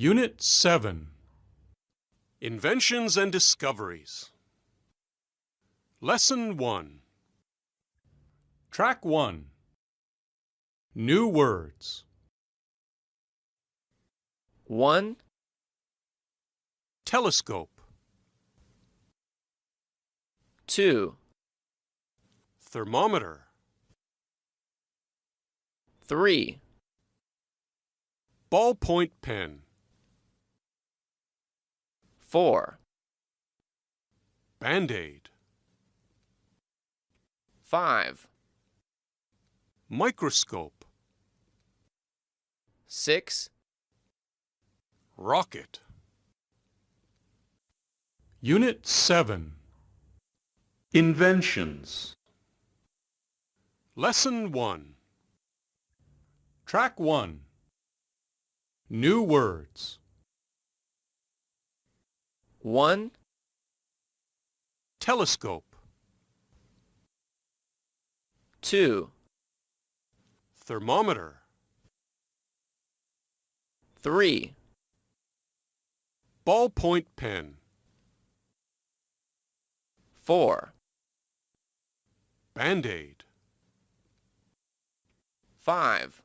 Unit 7. Inventions and Discoveries. Lesson 1. Track 1. New words. 1, Telescope. 2, Thermometer. 3, Ballpoint pen. 4, Band-aid. 5, Microscope. 6, Rocket. Unit 7. Inventions. Lesson 1. Track 1. New words. 1, Telescope. 2, Thermometer. 3, Ballpoint pen. 4, Band-aid. 5,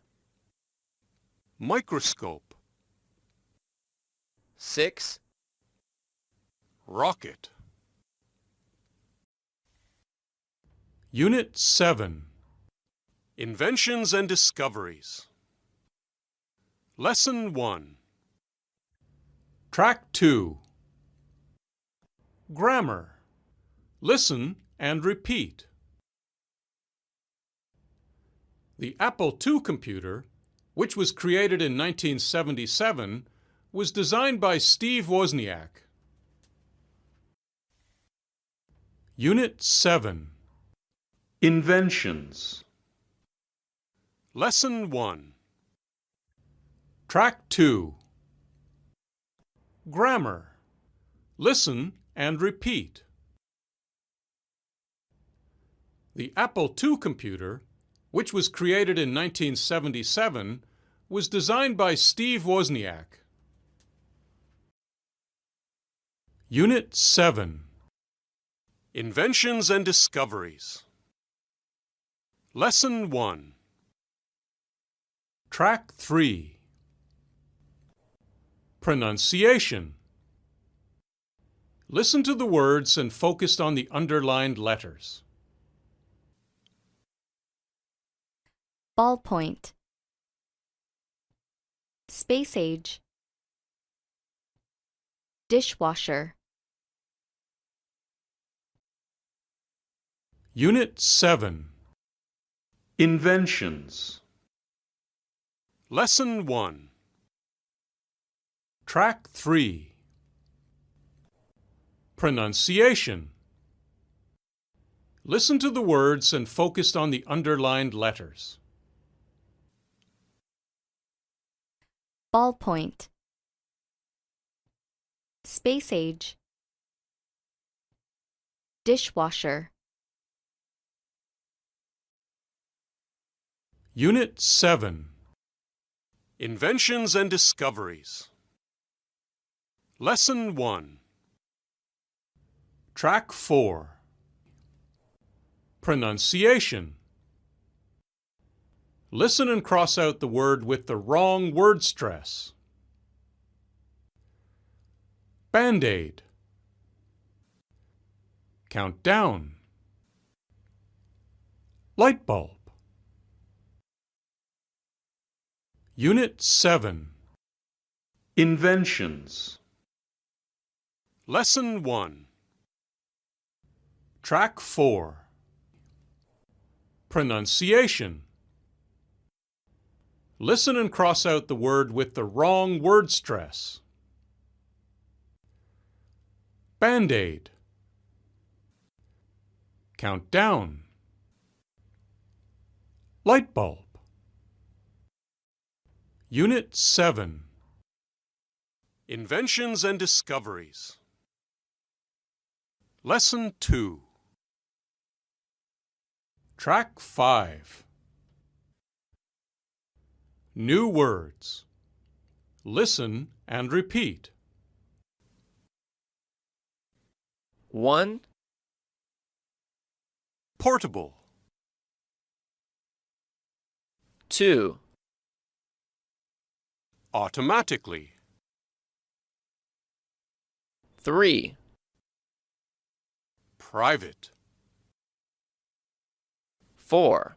Microscope. 6, Rocket. Unit 7. Inventions and Discoveries. Lesson 1. Track 2. Grammar. Listen and repeat. The Apple II computer, which was created in 1977, was designed by Steve Wozniak. Unit 7. Inventions. Lesson 1. Track 2. Grammar. Listen and repeat. The Apple II computer, which was created in 1977, was designed by Steve Wozniak. Unit 7. Inventions and Discoveries. Lesson 1. Track 3. Pronunciation. Listen to the words and focus on the underlined letters. Ballpoint. Space age. Dishwasher. Unit 7. Inventions. Lesson 1. Track 3. Pronunciation. Listen to the words and focus on the underlined letters. Ballpoint. Space age. Dishwasher. Unit 7. Inventions and Discoveries. Lesson 1. Track 4. Pronunciation. Listen and cross out the word with the wrong word stress. Band-aid. Count down. Light bulb. Unit 7. Inventions. Lesson 1. Track 4. Pronunciation. Listen and cross out the word with the wrong word stress. Band-aid. Count down. Light bulb. Unit 7. Inventions and Discoveries. Lesson 2. Track 5. New words. Listen and repeat. 1, Portable. 2, Automatically. 3, Private. 4,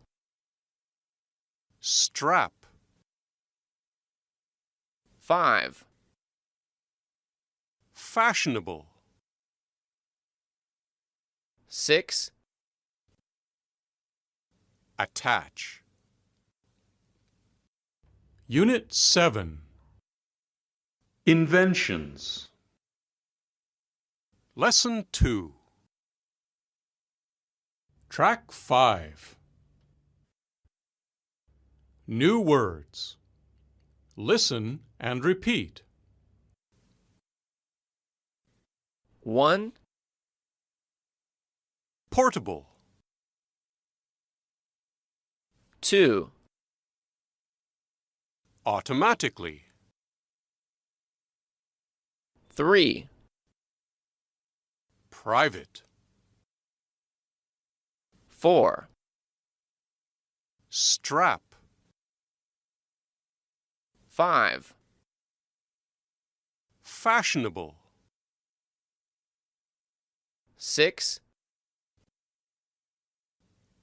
Strap. 5, Fashionable. 6, Attach. Unit 7. Inventions. Lesson 2. Track 5. New words. Listen and repeat. 1, Portable. 2, Automatically. 3, Private. 4, Strap. 5, Fashionable. 6,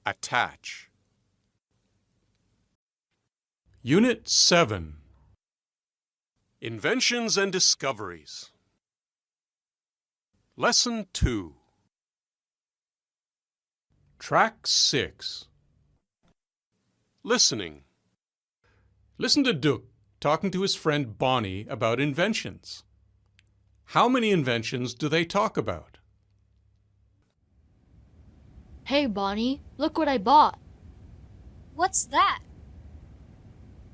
Attach. Unit 7. Inventions and discoveries. Lesson 2. Track 6. Listening. Listen to Duke talking to his friend Bonnie about inventions. How many inventions do they talk about? Hey, Bonnie, look what I bought. What's that?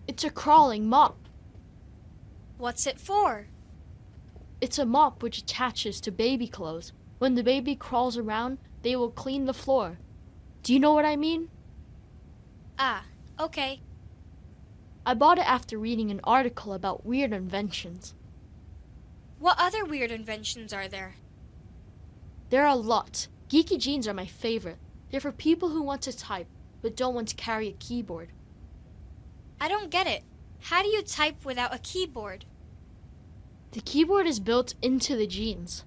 It's a crawling mop. What's it for? It's a mop which attaches to baby clothes. When the baby crawls around, they will clean the floor. Do you know what I mean? Ah, okay. I bought it after reading an article about weird inventions. What other weird inventions are there? There are a lot. Geeky jeans are my favorite. They're for people who want to type, but don't want to carry a keyboard. I don't get it. How do you type without a keyboard? The keyboard is built into the jeans.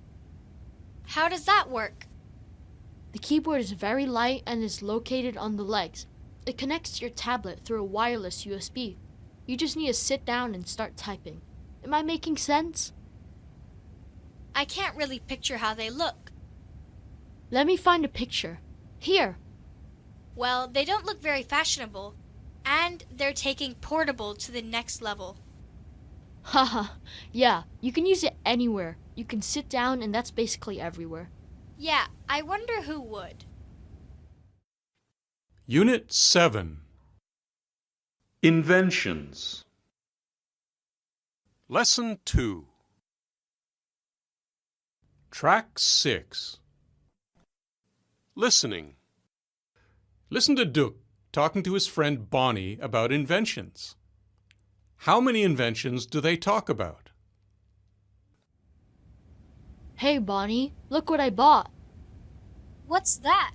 How does that work? The keyboard is very light and is located on the legs. It connects to your tablet through a wireless USB. You just need to sit down and start typing. Am I making sense? I can't really picture how they look. Let me find a picture. Here. Well, they don't look very fashionable, and they're taking portable to the next level. Haha, yeah, you can use it anywhere. You can sit down and that's basically everywhere. Yeah, I wonder who would. Unit 7. Inventions. Lesson 2. Track 6. Listening. Listen to Duke talking to his friend Bonnie about inventions. How many inventions do they talk about? Hey, Bonnie, look what I bought. What's that?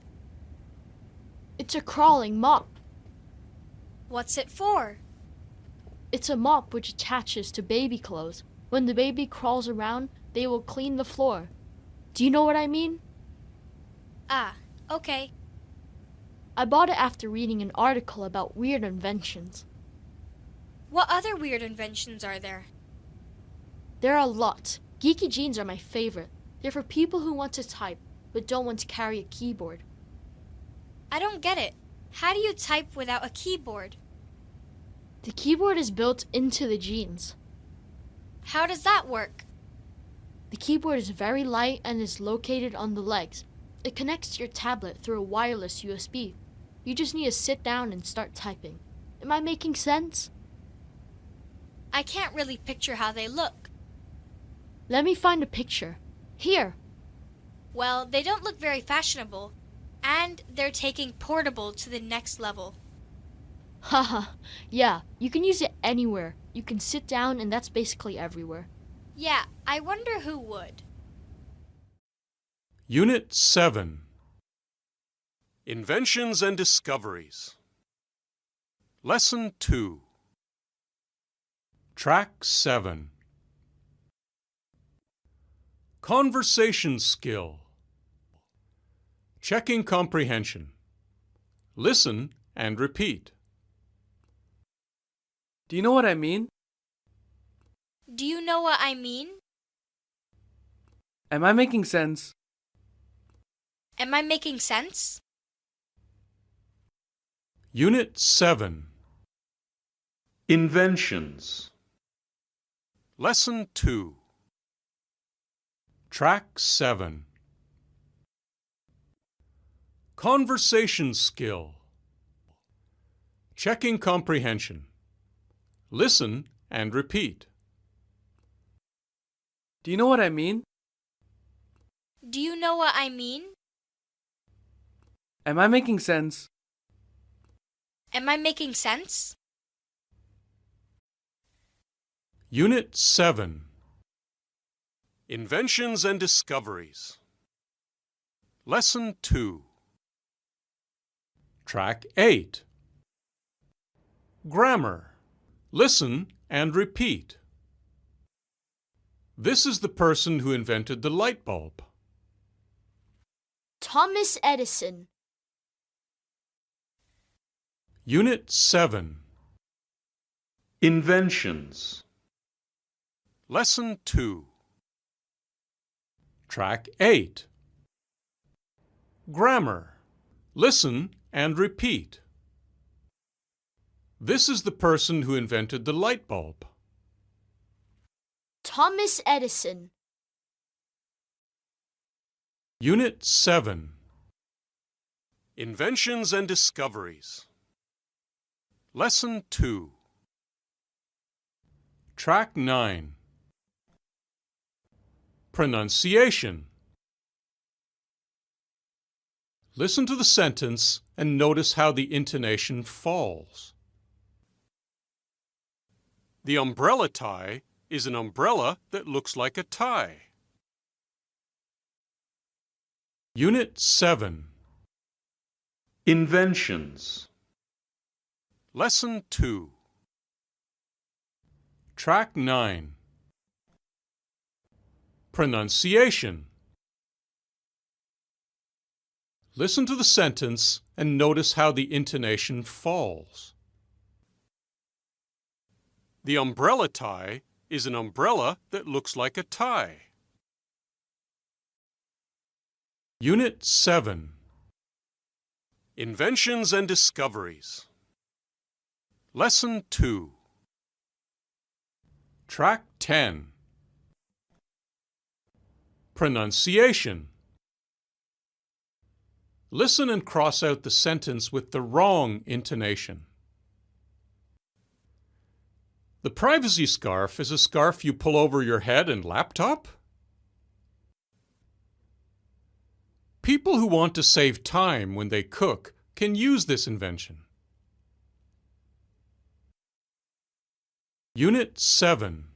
It's a crawling mop. What's it for? It's a mop which attaches to baby clothes. When the baby crawls around, they will clean the floor. Do you know what I mean? Ah, okay. I bought it after reading an article about weird inventions. What other weird inventions are there? There are a lot. Geeky jeans are my favorite. They're for people who want to type, but don't want to carry a keyboard. I don't get it. How do you type without a keyboard? The keyboard is built into the jeans. How does that work? The keyboard is very light and is located on the legs. It connects to your tablet through a wireless USB. You just need to sit down and start typing. Am I making sense? I can't really picture how they look. Let me find a picture. Here. Well, they don't look very fashionable, and they're taking portable to the next level. Haha, yeah, you can use it anywhere. You can sit down and that's basically everywhere. Yeah, I wonder who would. Unit 7. Inventions and Discoveries. Lesson 2. Track 7. Conversation skill. Checking comprehension. Listen and repeat. Do you know what I mean? Do you know what I mean? Am I making sense? Am I making sense? Unit 7. Inventions. Lesson 2. Track 7. Conversation skill. Checking comprehension. Listen and repeat. Do you know what I mean? Do you know what I mean? Am I making sense? Am I making sense? Unit 7. Inventions and Discoveries. Lesson 2. Track 8. Grammar. Listen and repeat. This is the person who invented the light bulb. Thomas Edison. Unit 7. Inventions. Lesson 2. Track 8. Grammar. Listen and repeat. This is the person who invented the light bulb. Thomas Edison. Unit 7. Inventions and Discoveries. Lesson 2. Track 9. Pronunciation. Listen to the sentence and notice how the intonation falls. The umbrella tie is an umbrella that looks like a tie. Unit 7. Inventions. Lesson 2. Track 9. Pronunciation. Listen to the sentence and notice how the intonation falls. The umbrella tie is an umbrella that looks like a tie. Unit 7. Inventions and Discoveries. Lesson 2. Track 10. Pronunciation. Listen and cross out the sentence with the wrong intonation. The privacy scarf is a scarf you pull over your head and laptop? People who want to save time when they cook can use this invention. Unit 7.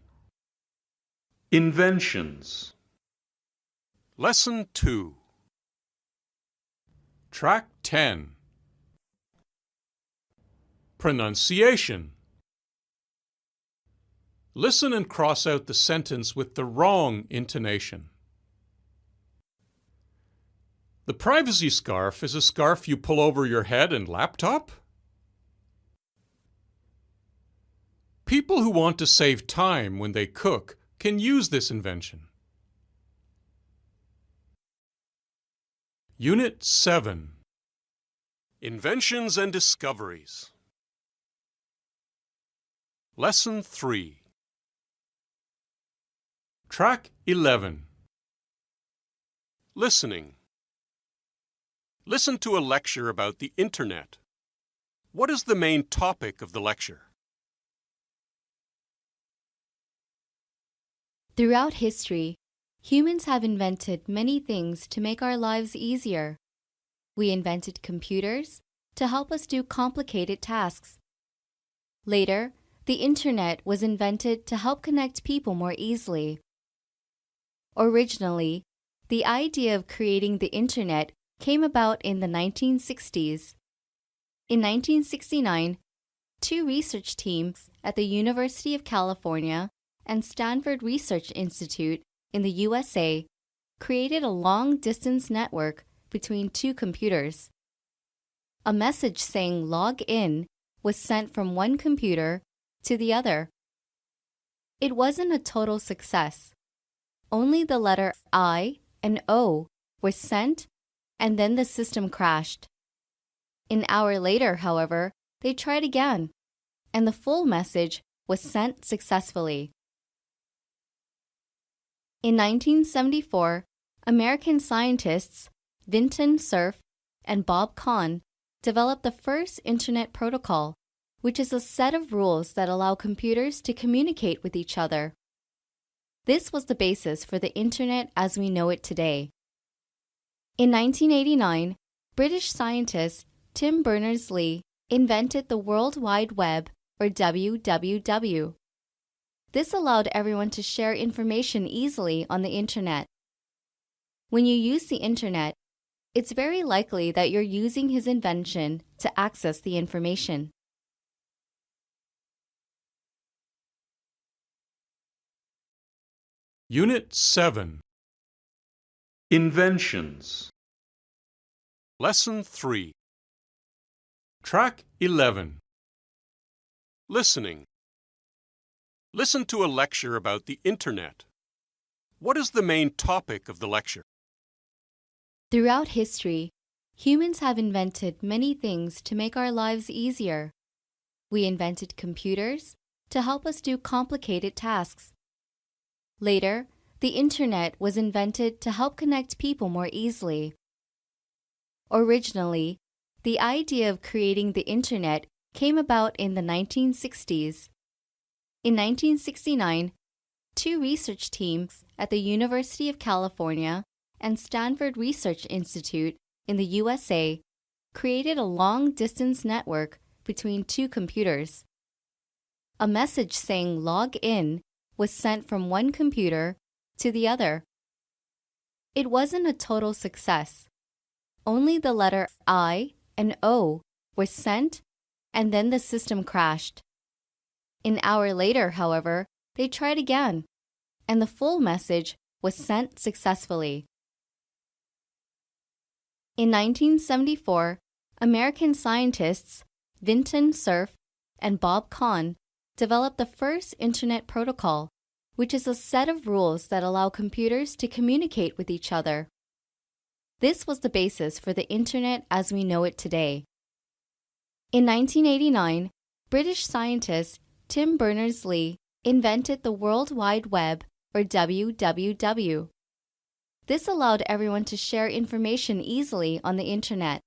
Inventions. Lesson 2. Track 10. Pronunciation. Listen and cross out the sentence with the wrong intonation. The privacy scarf is a scarf you pull over your head and laptop? People who want to save time when they cook can use this invention. Unit 7. Inventions and Discoveries. Lesson 3. Track 11. Listening. Listen to a lecture about the Internet. What is the main topic of the lecture? Throughout history, humans have invented many things to make our lives easier. We invented computers to help us do complicated tasks, Later, the Internet was invented to help connect people more easily. Originally, the idea of creating the Internet came about in the 1960s. In 1969, two research teams at the University of California and Stanford Research Institute in the USA created a long-distance network between two computers. A message saying "log in" was sent from one computer to the other. It wasn't a total success. Only the letter I and O were sent, and then the system crashed. An hour later, however, they tried again, and the full message was sent successfully. In 1974, American scientists Vinton Cerf and Bob Kahn developed the first Internet protocol, which is a set of rules that allow computers to communicate with each other. This was the basis for the Internet as we know it today. In 1989, British scientist Tim Berners-Lee invented the World Wide Web, or WWW. This allowed everyone to share information easily on the Internet. When you use the Internet, it's very likely that you're using his invention to access the information. Unit 7. Inventions. Lesson 3. Track 11. Listening. Listen to a lecture about the Internet. What is the main topic of the lecture? Throughout history, humans have invented many things to make our lives easier. We invented computers to help us do complicated tasks. Later, the Internet was invented to help connect people more easily. Originally, the idea of creating the Internet came about in the 1960s. In 1969, two research teams at the University of California and Stanford Research Institute in the USA created a long-distance network between two computers. A message saying "log in" was sent from one computer to the other. It wasn't a total success. Only the letter I and O were sent, and then the system crashed. An hour later, however, they tried again, and the full message was sent successfully. In 1974, American scientists Vinton Cerf and Bob Kahn developed the first Internet protocol, which is a set of rules that allow computers to communicate with each other. This was the basis for the Internet as we know it today. In 1989, British scientist Tim Berners-Lee invented the World Wide Web, or WWW. This allowed everyone to share information easily on the Internet.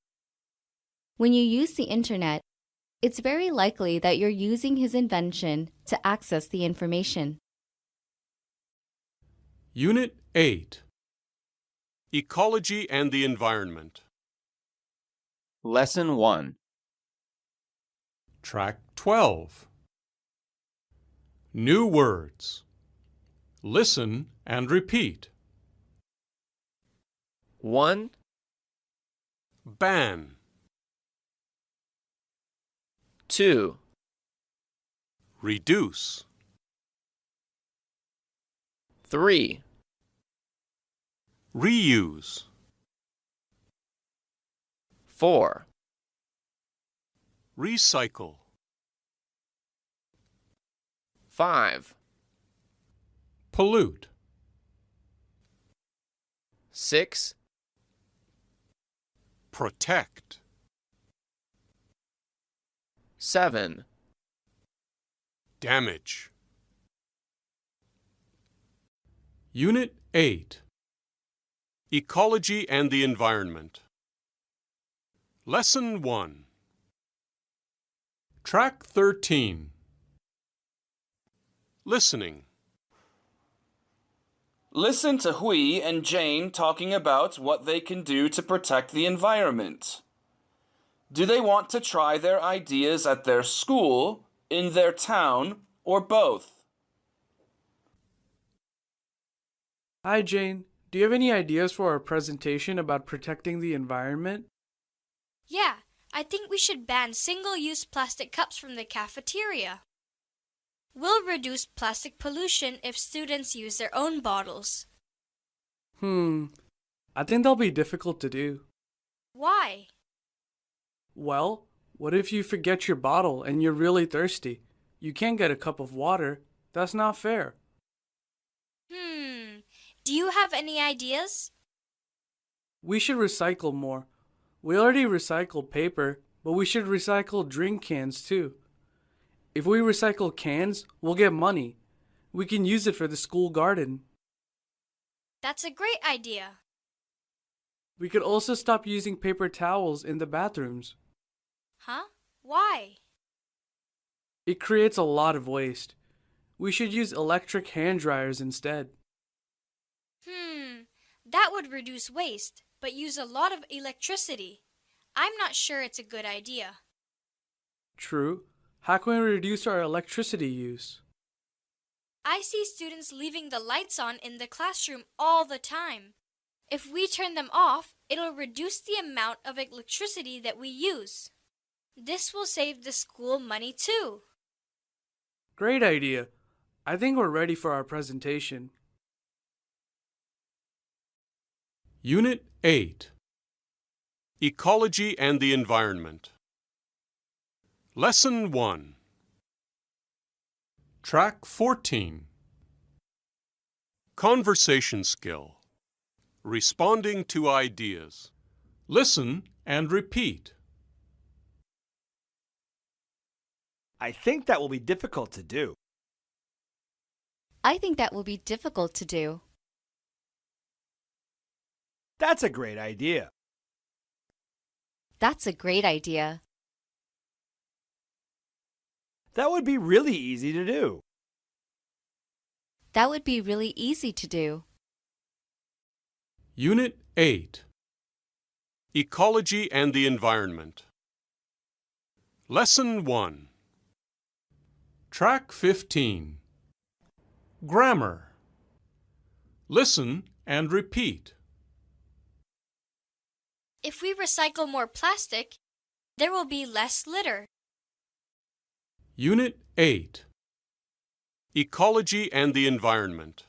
When you use the Internet, it's very likely that you're using his invention to access the information. Unit 8. Ecology and the environment. Lesson 1. Track 12. New words. Listen and repeat. 1, Ban. 2, Reduce. 3, Reuse. 4, Recycle. 5, Pollute. 6, Protect. 7, Damage. Unit 8. Ecology and the environment. Lesson 1. Track 13. Listening. Listen to Hui and Jane talking about what they can do to protect the environment. Do they want to try their ideas at their school, in their town, or both? Hi, Jane. Do you have any ideas for our presentation about protecting the environment? Yeah, I think we should ban single-use plastic cups from the cafeteria. We'll reduce plastic pollution if students use their own bottles. I think that'll be difficult to do. Why? Well, what if you forget your bottle and you're really thirsty? You can't get a cup of water. That's not fair. Do you have any ideas? We should recycle more. We already recycle paper, but we should recycle drink cans too. If we recycle cans, we'll get money. We can use it for the school garden. That's a great idea. We could also stop using paper towels in the bathrooms. Huh? Why? It creates a lot of waste. We should use electric hand dryers instead. That would reduce waste, but use a lot of electricity. I'm not sure it's a good idea. True. How can we reduce our electricity use? I see students leaving the lights on in the classroom all the time. If we turn them off, it'll reduce the amount of electricity that we use. This will save the school money too. Great idea. I think we're ready for our presentation. Unit 8. Ecology and the Environment. Lesson 1. Track 14. Conversation skill. Responding to ideas. Listen and repeat. I think that will be difficult to do. I think that will be difficult to do. That's a great idea. That's a great idea. That would be really easy to do. That would be really easy to do. Unit 8. Ecology and the Environment. Lesson 1. Track 15. Grammar. Listen and repeat. If we recycle more plastic, there will be less litter. Unit 8. Ecology and the Environment.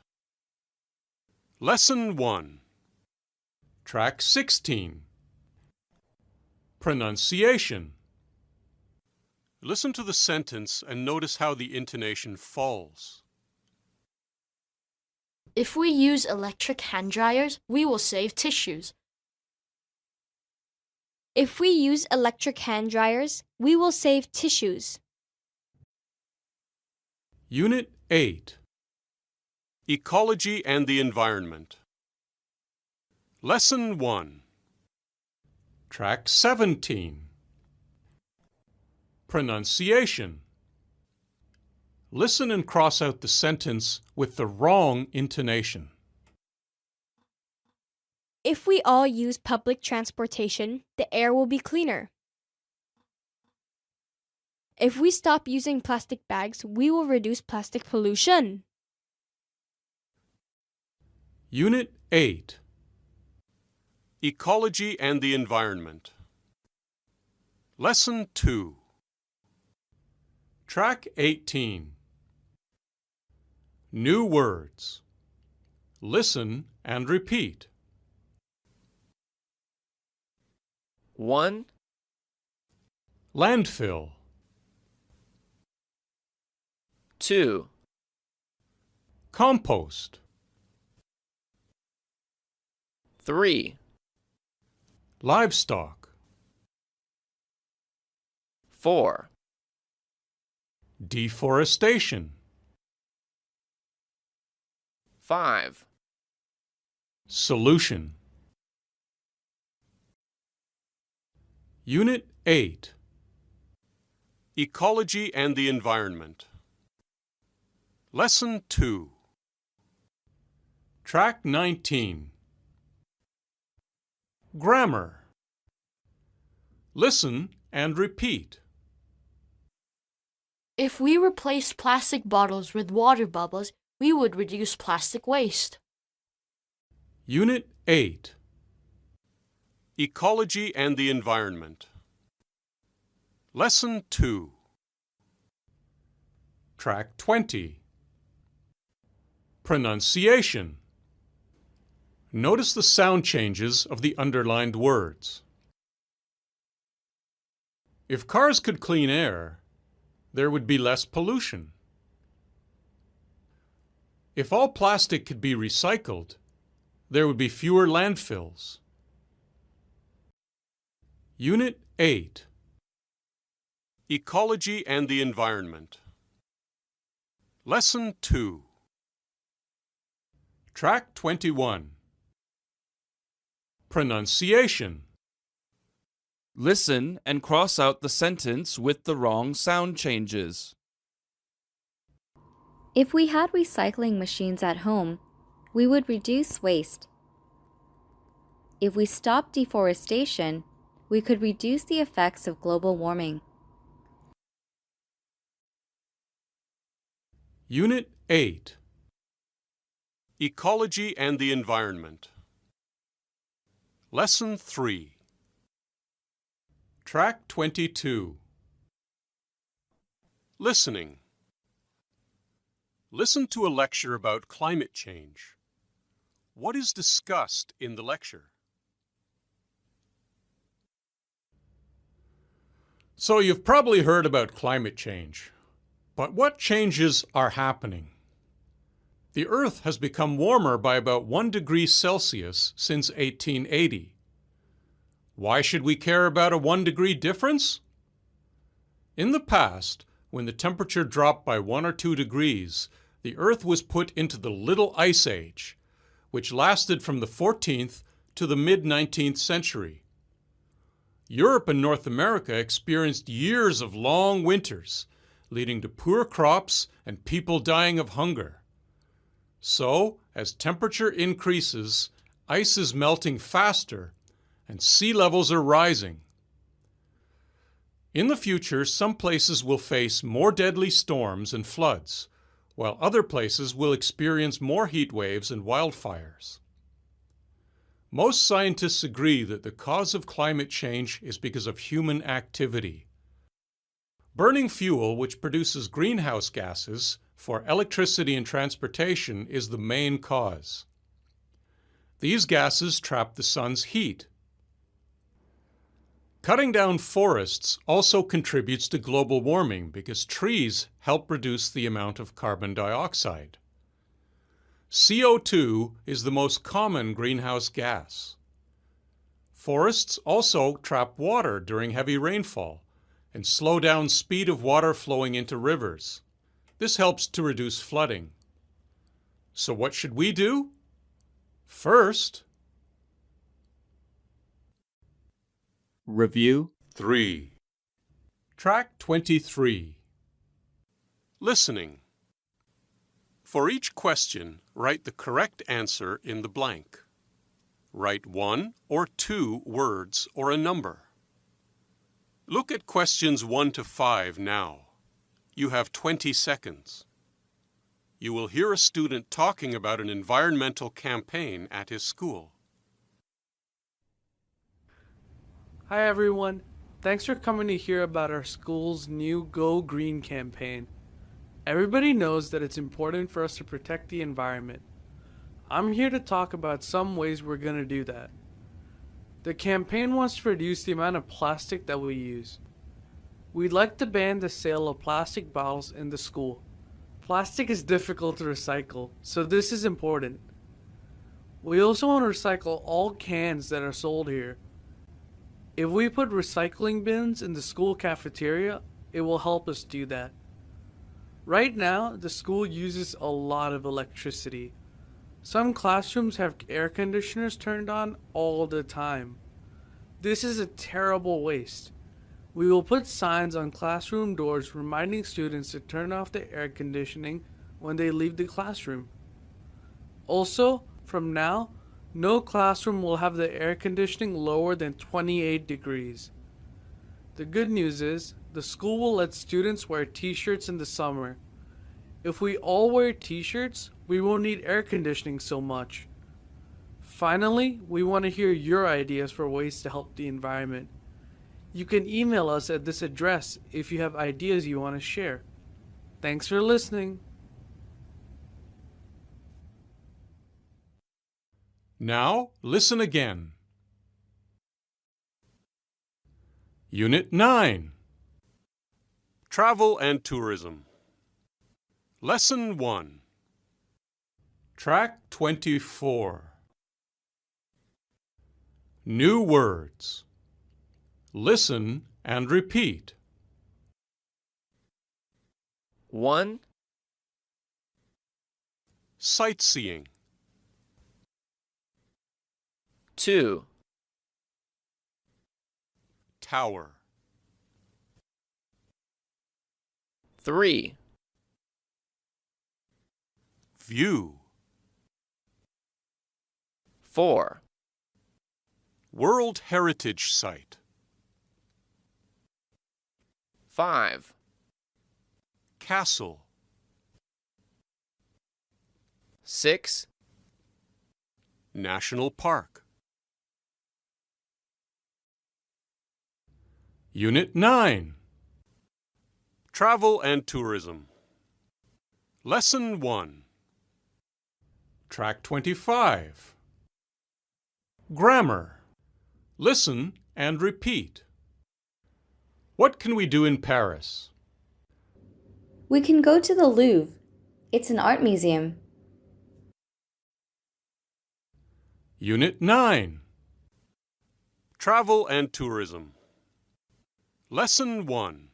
Lesson 1. Track 16. Pronunciation. Listen to the sentence and notice how the intonation falls. If we use electric hand dryers, we will save tissues. If we use electric hand dryers, we will save tissues. Unit 8. Ecology and the Environment. Lesson 1. Track 17. Pronunciation. Listen and cross out the sentence with the wrong intonation. If we all use public transportation, the air will be cleaner. If we stop using plastic bags, we will reduce plastic pollution. Unit 8. Ecology and the Environment. Lesson 2. Track 18. New words. Listen and repeat. 1, Landfill. 2, Compost. 3, Livestock. 4, Deforestation. 5, Solution. Unit 8. Ecology and the Environment. Lesson 2. Track 19. Grammar. Listen and repeat. If we replaced plastic bottles with water bubbles, we would reduce plastic waste. Unit 8. Ecology and the Environment. Lesson 2. Track 20. Pronunciation. Notice the sound changes of the underlined words. If cars could clean air, there would be less pollution. If all plastic could be recycled, there would be fewer landfills. Unit 8. Ecology and the Environment. Lesson 2. Track 21. Pronunciation. Listen and cross out the sentence with the wrong sound changes. If we had recycling machines at home, we would reduce waste. If we stopped deforestation, we could reduce the effects of global warming. Unit 8. Ecology and the Environment. Lesson 3. Track 22. Listening. Listen to a lecture about climate change. What is discussed in the lecture? So you've probably heard about climate change. But what changes are happening? The Earth has become warmer by about 1 degree Celsius since 1880. Why should we care about a 1 degree difference? In the past, when the temperature dropped by 1 or 2 degrees, the Earth was put into the Little Ice Age, which lasted from the 14th to the mid-19th century. Europe and North America experienced years of long winters, leading to poor crops and people dying of hunger. So, as temperature increases, ice is melting faster and sea levels are rising. In the future, some places will face more deadly storms and floods, while other places will experience more heat waves and wildfires. Most scientists agree that the cause of climate change is because of human activity. Burning fuel, which produces greenhouse gases for electricity and transportation, is the main cause. These gases trap the sun's heat. Cutting down forests also contributes to global warming because trees help reduce the amount of carbon dioxide. CO2 is the most common greenhouse gas. Forests also trap water during heavy rainfall and slow down speed of water flowing into rivers. This helps to reduce flooding. So what should we do? First, Review 3. Track 23. Listening. For each question, write the correct answer in the blank. Write 1 or 2 words or a number. Look at questions 1 to 5 now. You have 20 seconds. You will hear a student talking about an environmental campaign at his school. Hi everyone, thanks for coming to hear about our school's new Go Green campaign. Everybody knows that it's important for us to protect the environment. I'm here to talk about some ways we're going to do that. The campaign wants to reduce the amount of plastic that we use. We'd like to ban the sale of plastic bottles in the school. Plastic is difficult to recycle, so this is important. We also want to recycle all cans that are sold here. If we put recycling bins in the school cafeteria, it will help us do that. Right now, the school uses a lot of electricity. Some classrooms have air conditioners turned on all the time. This is a terrible waste. We will put signs on classroom doors reminding students to turn off the air conditioning when they leave the classroom. Also, from now, no classroom will have the air conditioning lower than 28 degrees. The good news is, The school will let students wear t-shirts in the summer. If we all wear t-shirts, we won't need air conditioning so much. Finally, we want to hear your ideas for ways to help the environment. You can email us at this address if you have ideas you want to share. Thanks for listening. Now, listen again. Unit 9. Travel and Tourism. Lesson 1. Track 24. New words. Listen and repeat. 1, Sightseeing. 2, Tower. 3, View. 4, World Heritage Site. 5, Castle. 6, National Park. Unit 9. Travel and Tourism. Lesson 1. Track 25. Grammar. Listen and repeat. What can we do in Paris? We can go to the Louvre. It's an art museum. Unit 9. Travel and Tourism. Lesson 1.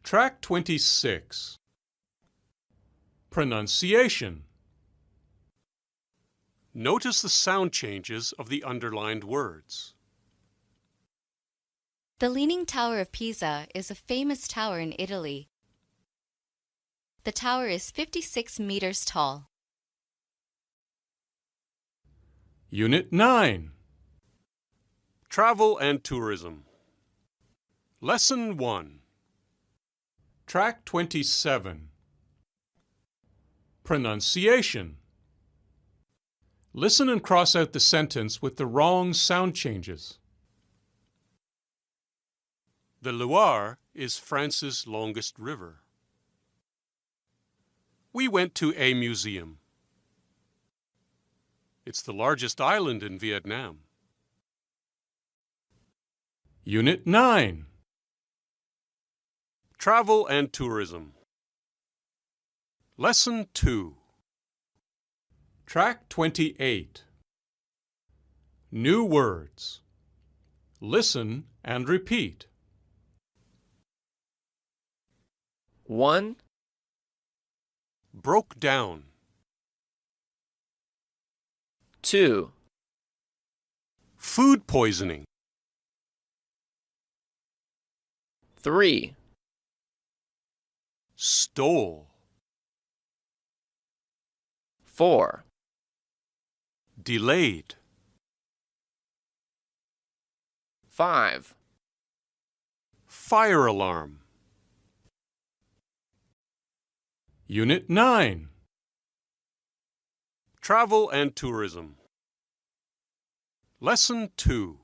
Track 26. Pronunciation. Notice the sound changes of the underlined words. The Leaning Tower of Pisa is a famous tower in Italy. The tower is 56 meters tall. Unit 9. Travel and Tourism. Lesson 1. Track 27. Pronunciation. Listen and cross out the sentence with the wrong sound changes. The Loire is France's longest river. We went to a museum. It's the largest island in Vietnam. Unit 9. Travel and Tourism. Lesson 2. Track 28. New words. Listen and repeat. 1, Broke down. 2, Food poisoning. 3, Stole. 4, Delayed. 5, Fire alarm. Unit 9. Travel and Tourism. Lesson 2.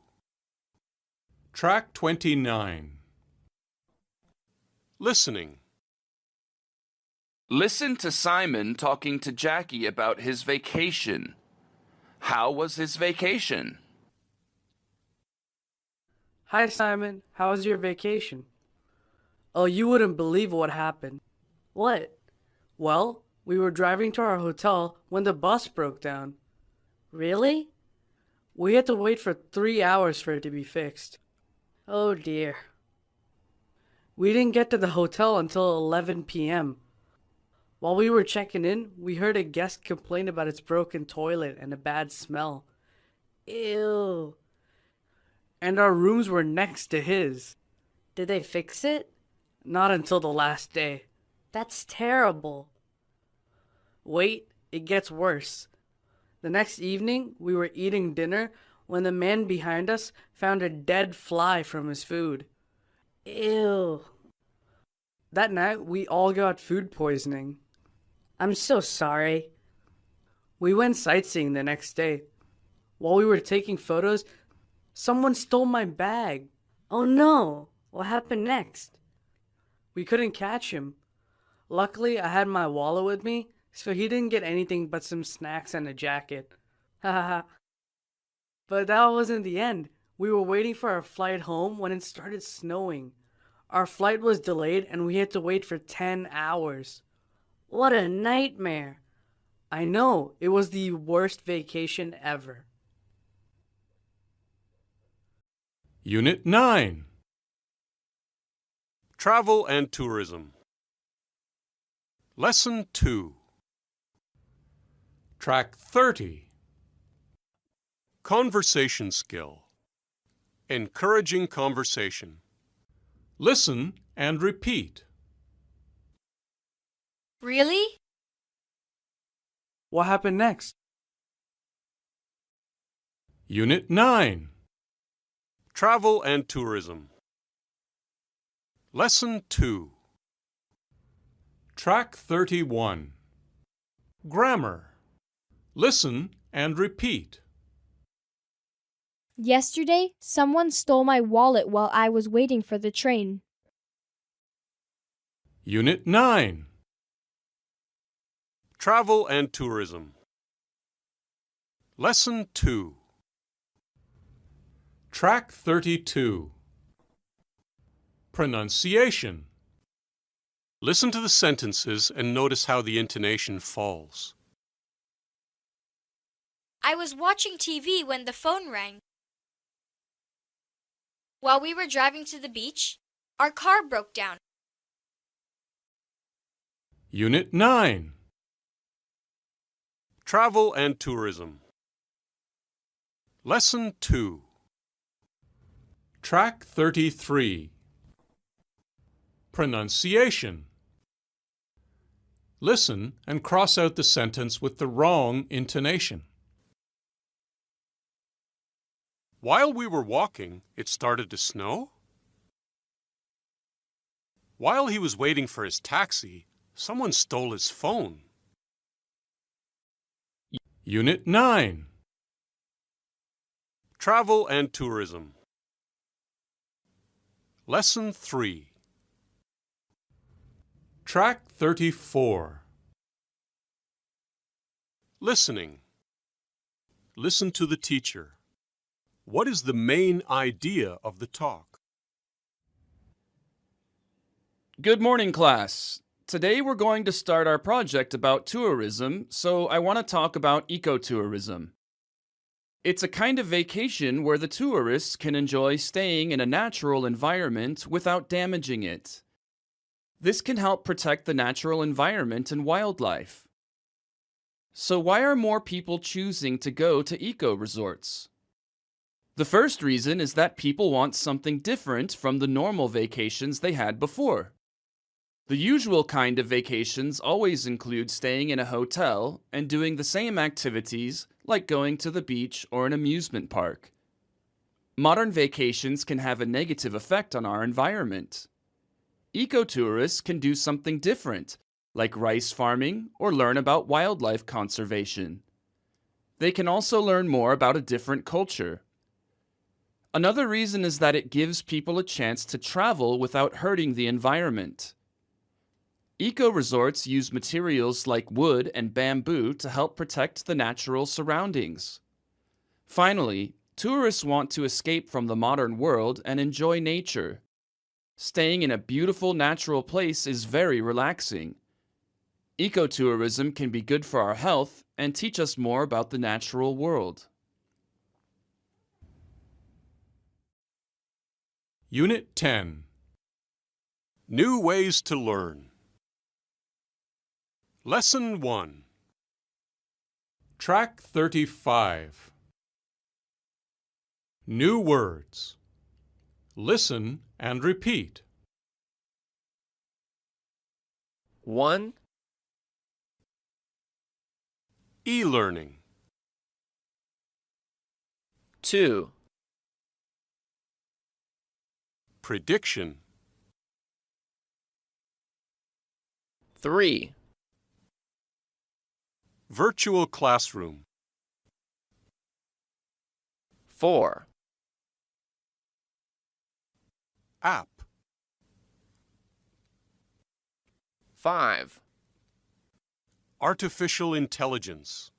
Track 29. Listening. Listen to Simon talking to Jackie about his vacation. How was his vacation? Hi, Simon. How was your vacation? Oh, you wouldn't believe what happened. What? Well, we were driving to our hotel when the bus broke down. Really? We had to wait for 3 hours for it to be fixed. Oh dear. We didn't get to the hotel until 11 p.m. While we were checking in, we heard a guest complain about its broken toilet and a bad smell. Ew. And our rooms were next to his. Did they fix it? Not until the last day. That's terrible. Wait, it gets worse. The next evening, we were eating dinner when the man behind us found a dead fly from his food. Ew. That night, we all got food poisoning. I'm so sorry. We went sightseeing the next day. While we were taking photos, someone stole my bag. Oh no. What happened next? We couldn't catch him. Luckily, I had my wallet with me, so he didn't get anything but some snacks and a jacket. Haha. But that wasn't the end. We were waiting for our flight home when it started snowing. Our flight was delayed and we had to wait for 10 hours. What a nightmare. I know, it was the worst vacation ever. Unit 9. Travel and Tourism. Lesson 2. Track 30. Conversation skill. Encouraging conversation. Listen and repeat. Really? What happened next? Unit 9. Travel and Tourism. Lesson 2. Track 31. Grammar. Listen and repeat. Yesterday, someone stole my wallet while I was waiting for the train. Unit 9. Travel and Tourism. Lesson 2. Track 32. Pronunciation. Listen to the sentences and notice how the intonation falls. I was watching TV when the phone rang. While we were driving to the beach, our car broke down. Unit 9. Travel and Tourism. Lesson 2. Track 33. Pronunciation. Listen and cross out the sentence with the wrong intonation. While we were walking, it started to snow. While he was waiting for his taxi, someone stole his phone. Unit 9. Travel and Tourism. Lesson 3. Track 34. Listening. Listen to the teacher. What is the main idea of the talk? Good morning, class. Today we're going to start our project about tourism, so I want to talk about ecotourism. It's a kind of vacation where the tourists can enjoy staying in a natural environment without damaging it. This can help protect the natural environment and wildlife. So why are more people choosing to go to eco-resorts? The first reason is that people want something different from the normal vacations they had before. The usual kind of vacations always include staying in a hotel and doing the same activities like going to the beach or an amusement park. Modern vacations can have a negative effect on our environment. Ecotourists can do something different, like rice farming or learn about wildlife conservation. They can also learn more about a different culture. Another reason is that it gives people a chance to travel without hurting the environment. Eco-resorts use materials like wood and bamboo to help protect the natural surroundings. Finally, tourists want to escape from the modern world and enjoy nature. Staying in a beautiful natural place is very relaxing. Ecotourism can be good for our health and teach us more about the natural world. Unit 10. New ways to learn. Lesson 1. Track 35. New words. Listen and repeat. 1, E-learning. 2, Prediction. 3, Virtual classroom. 4, App. 5, Artificial intelligence.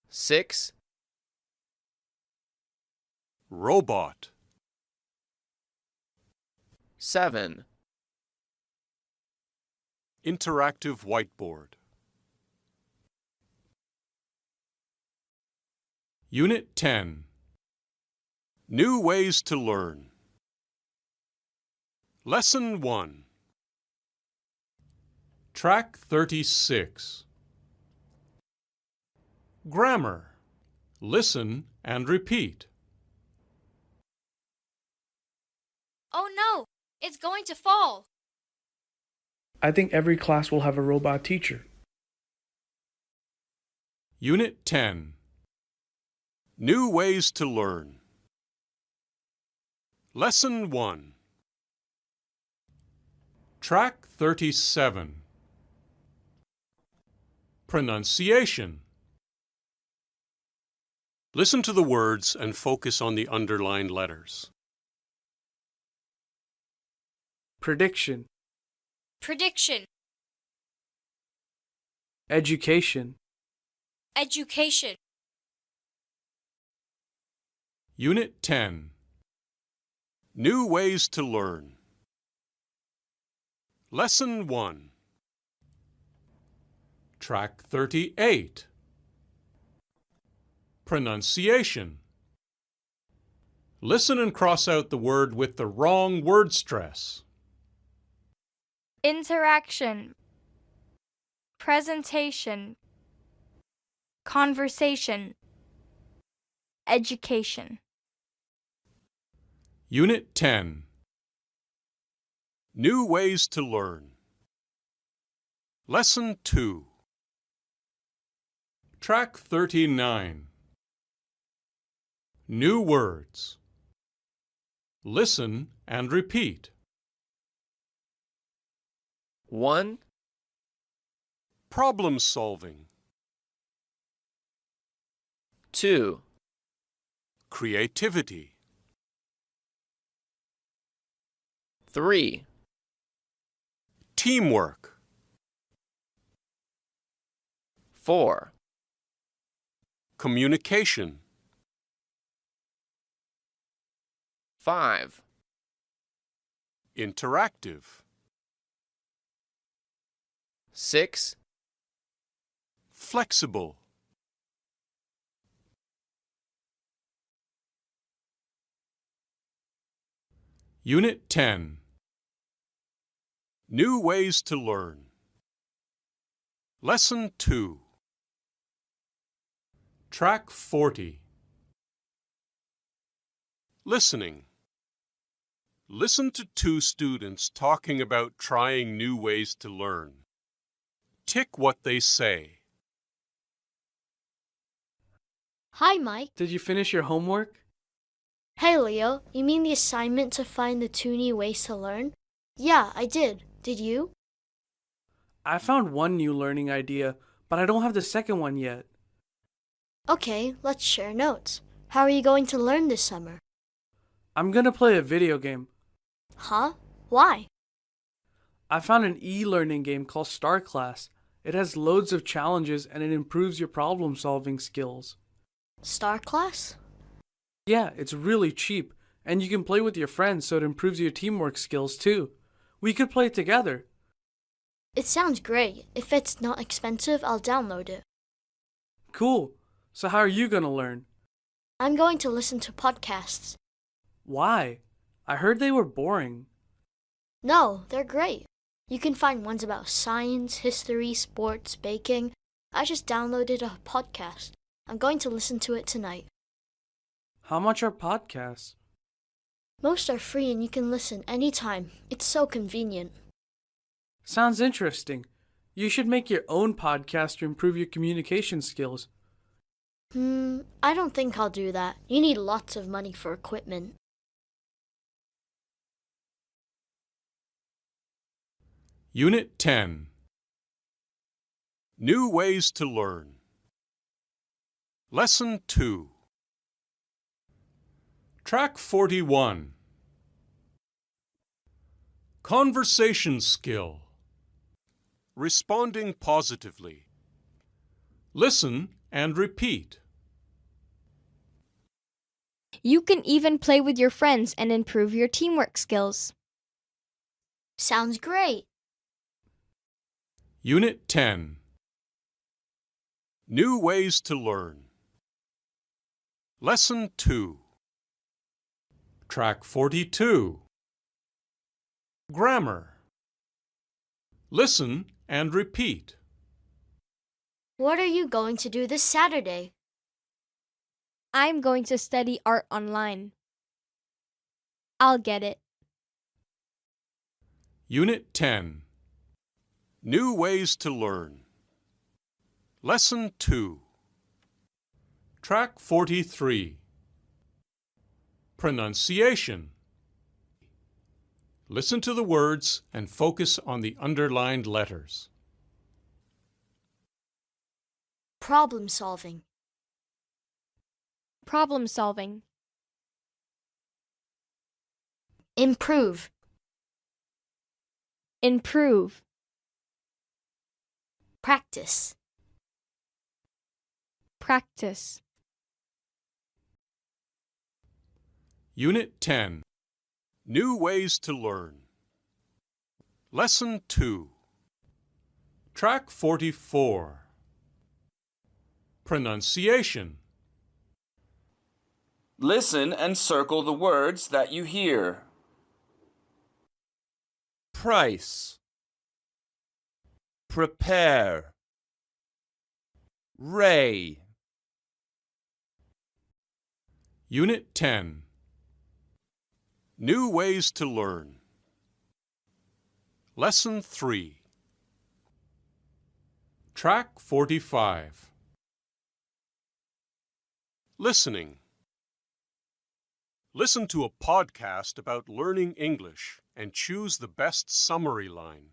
6, Robot. 7, Interactive whiteboard. Unit 10. New ways to learn. Lesson 1. Track 36. Grammar. Listen and repeat. Oh no, it's going to fall. I think every class will have a robot teacher. Unit 10. New ways to learn. Lesson 1. Track 37. Pronunciation. Listen to the words and focus on the underlined letters. Prediction. Prediction, Education. education, Unit 10. New ways to learn. Lesson 1. Track 38. Pronunciation. Listen and cross out the word with the wrong word stress. Interaction, presentation, conversation, education. Unit 10. New ways to learn. Lesson 2. Track 39. New words. Listen and repeat. 1, Problem solving. 2, Creativity. 3, Teamwork. 4, Communication. 5, Interactive. 6, Flexible. Unit 10. New ways to learn. Lesson 2. Track 40. Listening. Listen to two students talking about trying new ways to learn. Tick what they say. Hi, Mike. Did you finish your homework? Hey, Leo. You mean the assignment to find the 2 new ways to learn? Yeah, I did. Did you? I found one new learning idea, but I don't have the second one yet. Okay, let's share notes. How are you going to learn this summer? I'm gonna play a video game. Huh? Why? I found an e-learning game called Star Class. It has loads of challenges and it improves your problem-solving skills. Star class? Yeah, it's really cheap, and you can play with your friends so it improves your teamwork skills too. We could play together. It sounds great. If it's not expensive, I'll download it. Cool. So how are you gonna learn? I'm going to listen to podcasts. Why? I heard they were boring. No, they're great. You can find ones about science, history, sports, baking. I just downloaded a podcast. I'm going to listen to it tonight. How much are podcasts? Most are free and you can listen anytime. It's so convenient. Sounds interesting. You should make your own podcast to improve your communication skills. I don't think I'll do that. You need lots of money for equipment. Unit 10. New ways to learn. Lesson 2. Track 41. Conversation skill. Responding positively. Listen and repeat. You can even play with your friends and improve your teamwork skills. Sounds great. Unit 10. New ways to learn. Lesson 2. Track 42. Grammar. Listen and repeat. What are you going to do this Saturday? I'm going to study art online. I'll get it. Unit 10. New ways to learn. Lesson 2. Track 43. Pronunciation. Listen to the words and focus on the underlined letters. Problem solving. Problem solving. Improve. Improve. Practice. Practice. Unit 10. New ways to learn. Lesson 2. Track 44. Pronunciation. Listen and circle the words that you hear. Price. Prepare. Ray. Unit 10. New ways to learn. Lesson 3. Track 45. Listening. Listen to a podcast about learning English and choose the best summary line.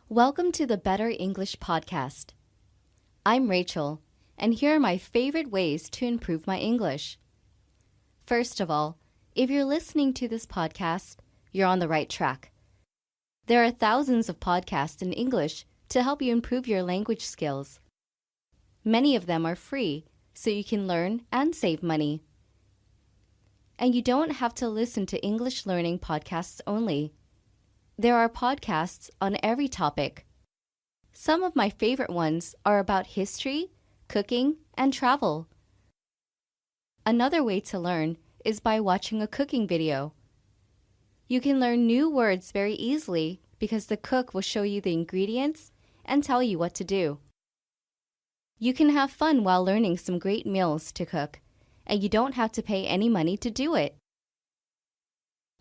Welcome to the Better English Podcast. I'm Rachel, and here are my favorite ways to improve my English. First of all, if you're listening to this podcast, you're on the right track. There are thousands of podcasts in English to help you improve your language skills. Many of them are free, so you can learn and save money. And you don't have to listen to English learning podcasts only. There are podcasts on every topic. Some of my favorite ones are about history, cooking, and travel. Another way to learn is by watching a cooking video. You can learn new words very easily because the cook will show you the ingredients and tell you what to do. You can have fun while learning some great meals to cook, and you don't have to pay any money to do it.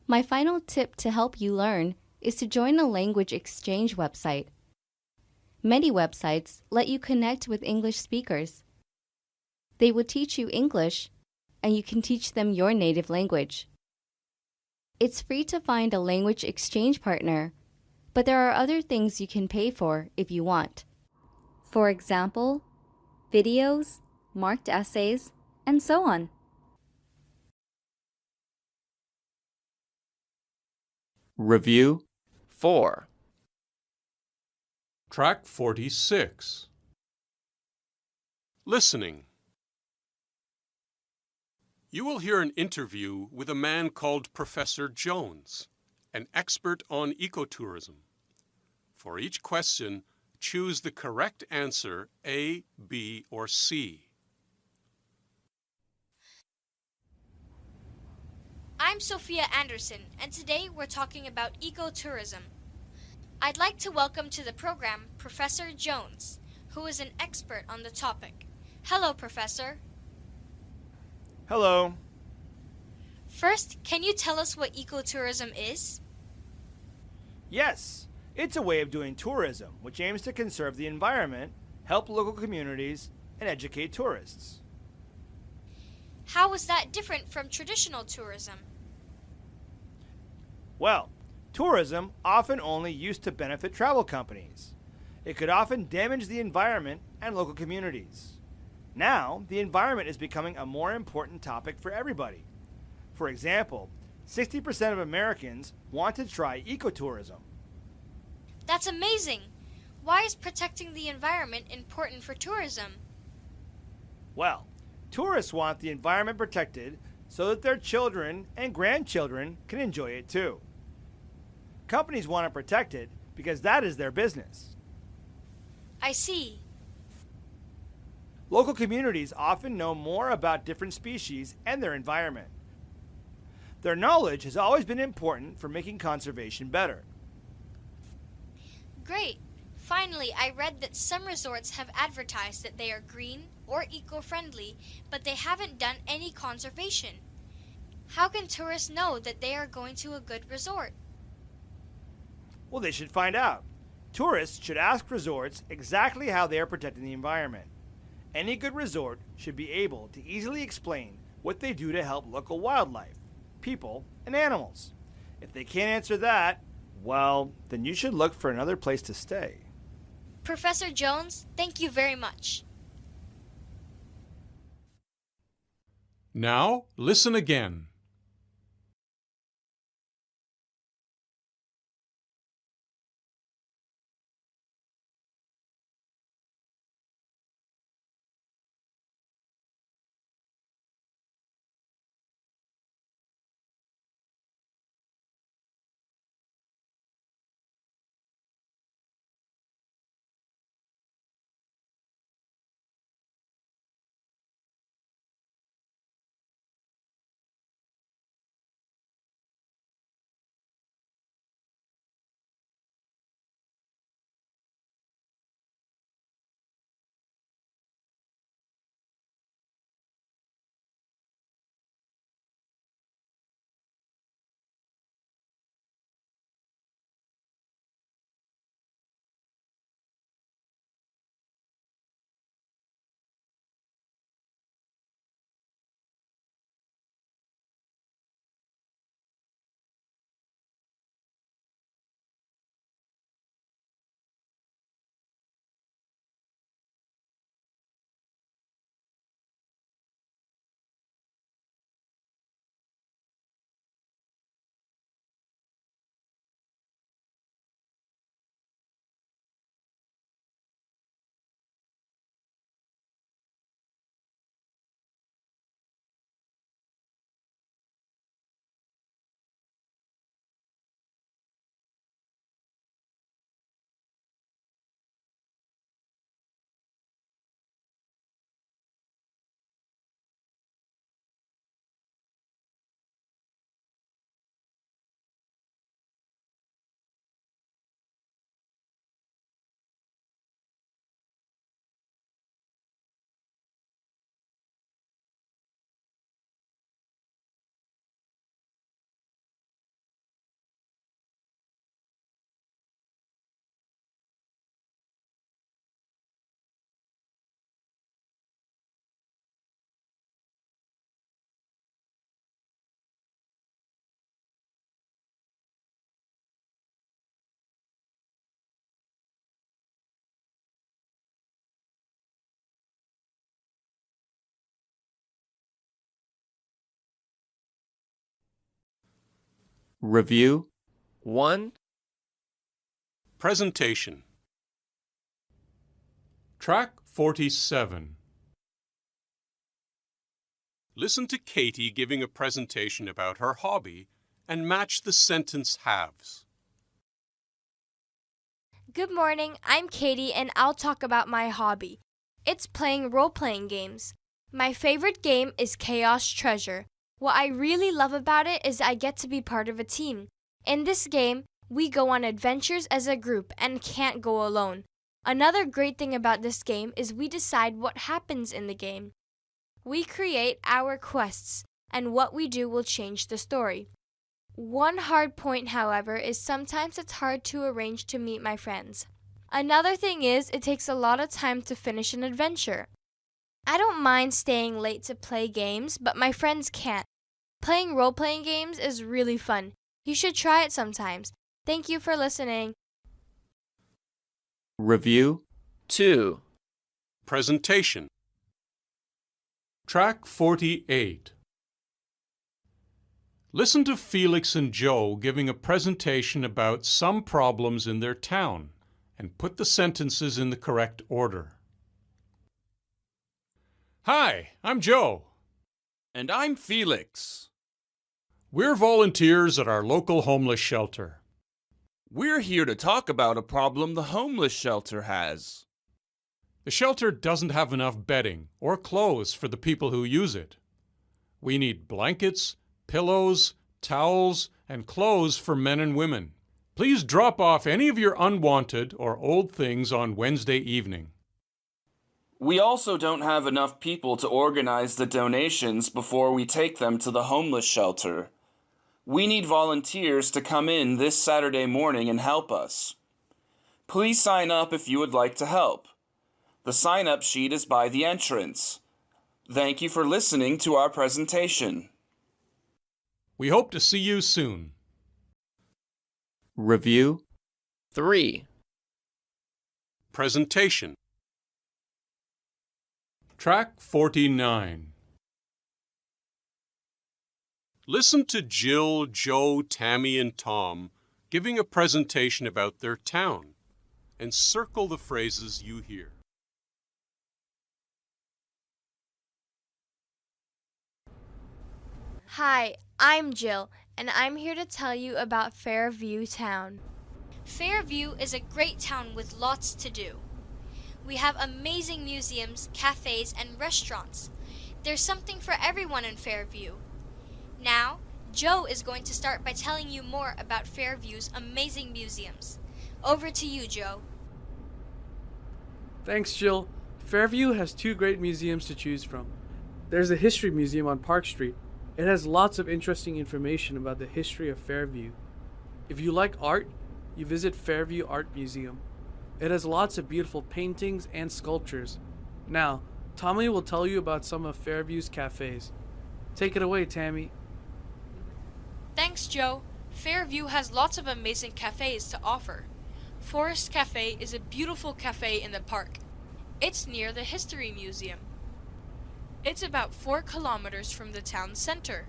My final tip to help you learn is to join a language exchange website. Many websites let you connect with English speakers. They will teach you English, and you can teach them your native language. It's free to find a language exchange partner, but there are other things you can pay for if you want. For example, videos, marked essays, and so on. Review. 4. Track 46. Listening. You will hear an interview with a man called Professor Jones, an expert on ecotourism. For each question, choose the correct answer A, B, or C. I'm Sophia Anderson, and today we're talking about ecotourism. I'd like to welcome to the program Professor Jones, who is an expert on the topic. Hello, Professor. Hello. First, can you tell us what ecotourism is? Yes, it's a way of doing tourism which aims to conserve the environment, help local communities, and educate tourists. How is that different from traditional tourism? Well, Tourism often only used to benefit travel companies. It could often damage the environment and local communities. Now, the environment is becoming a more important topic for everybody. For example, 60% of Americans want to try ecotourism. That's amazing! Why is protecting the environment important for tourism? Well, tourists want the environment protected so that their children and grandchildren can enjoy it too. Companies want to protect it because that is their business. I see. Local communities often know more about different species and their environment. Their knowledge has always been important for making conservation better. Great! Finally, I read that some resorts have advertised that they are green or eco-friendly, but they haven't done any conservation. How can tourists know that they are going to a good resort? Well, they should find out. Tourists should ask resorts exactly how they are protecting the environment. Any good resort should be able to easily explain what they do to help local wildlife, people, and animals. If they can't answer that, well, then you should look for another place to stay. Professor Jones, thank you very much. Now, listen again. Review 1. Presentation. Track 47. Listen to Katie giving a presentation about her hobby and match the sentence halves. Good morning, I'm Katie and I'll talk about my hobby. It's playing role-playing games. My favorite game is Chaos Treasure. What I really love about it is I get to be part of a team. In this game, we go on adventures as a group and can't go alone. Another great thing about this game is we decide what happens in the game. We create our quests, and what we do will change the story. One hard point, however, is sometimes it's hard to arrange to meet my friends. Another thing is it takes a lot of time to finish an adventure. I don't mind staying late to play games, but my friends can't. Playing role-playing games is really fun. You should try it sometimes. Thank you for listening. Review 2. Presentation. Track 48. Listen to Felix and Joe giving a presentation about some problems in their town and put the sentences in the correct order. Hi, I'm Joe. And I'm Felix. We're volunteers at our local homeless shelter. We're here to talk about a problem the homeless shelter has. The shelter doesn't have enough bedding or clothes for the people who use it. We need blankets, pillows, towels, and clothes for men and women. Please drop off any of your unwanted or old things on Wednesday evening. We also don't have enough people to organize the donations before we take them to the homeless shelter. We need volunteers to come in this Saturday morning and help us. Please sign up if you would like to help. The sign-up sheet is by the entrance. Thank you for listening to our presentation. We hope to see you soon. Review 3. Presentation. Track 49. Listen to Jill, Joe, Tammy, and Tom giving a presentation about their town and circle the phrases you hear. Hi, I'm Jill, and I'm here to tell you about Fairview Town. Fairview is a great town with lots to do. We have amazing museums, cafes, and restaurants. There's something for everyone in Fairview. Now, Joe is going to start by telling you more about Fairview's amazing museums. Over to you, Joe. Thanks, Jill. Fairview has 2 great museums to choose from. There's a history museum on Park Street. It has lots of interesting information about the history of Fairview. If you like art, you visit Fairview Art Museum. It has lots of beautiful paintings and sculptures. Now, Tommy will tell you about some of Fairview's cafes. Take it away, Tammy. Thanks, Joe. Fairview has lots of amazing cafes to offer. Forest Cafe is a beautiful cafe in the park. It's near the History Museum. It's about 4 kilometers from the town center.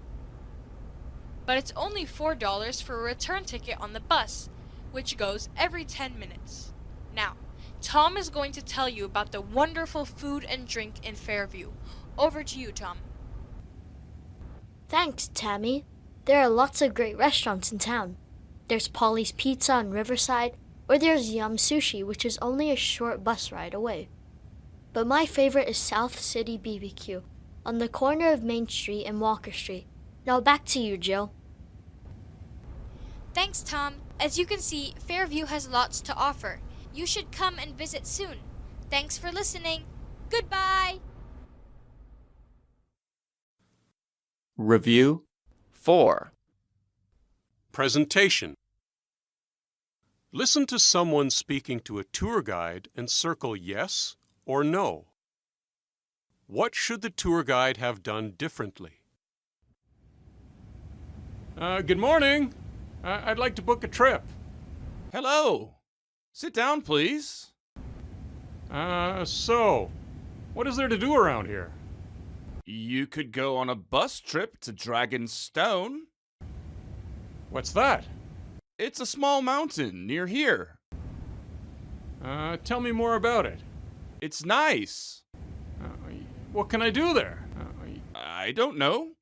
But it's only $4 for a return ticket on the bus, which goes every 10 minutes. Now, Tom is going to tell you about the wonderful food and drink in Fairview. Over to you, Tom. Thanks, Tammy. There are lots of great restaurants in town. There's Polly's Pizza on Riverside, or there's Yum Sushi, which is only a short bus ride away. But my favorite is South City BBQ, on the corner of Main Street and Walker Street. Now back to you, Jill. Thanks, Tom. As you can see, Fairview has lots to offer. You should come and visit soon. Thanks for listening. Goodbye! Review 4. Presentation. Listen to someone speaking to a tour guide and circle yes or no. What should the tour guide have done differently? Good morning. I'd like to book a trip. Hello. Sit down, please. So, what is there to do around here? You could go on a bus trip to Dragon's Stone. What's that? It's a small mountain near here. Tell me more about it. It's nice. What can I do there? I don't know.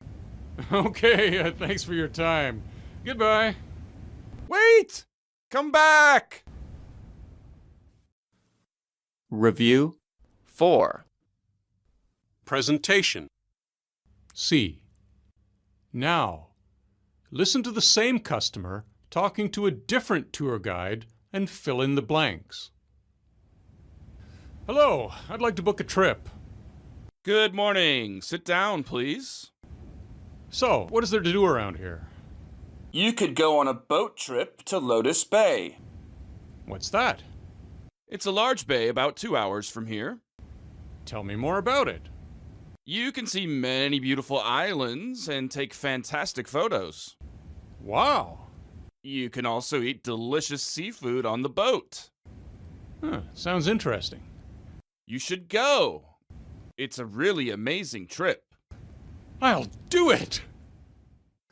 Okay, thanks for your time. Goodbye. Wait! Come back! Review 4. Presentation. C. Now, listen to the same customer talking to a different tour guide and fill in the blanks. Hello, I'd like to book a trip. Good morning. Sit down, please. So, what is there to do around here? You could go on a boat trip to Lotus Bay. What's that? It's a large bay about 2 hours from here. Tell me more about it. You can see many beautiful islands and take fantastic photos. Wow. You can also eat delicious seafood on the boat. Sounds interesting. You should go. It's a really amazing trip. I'll do it!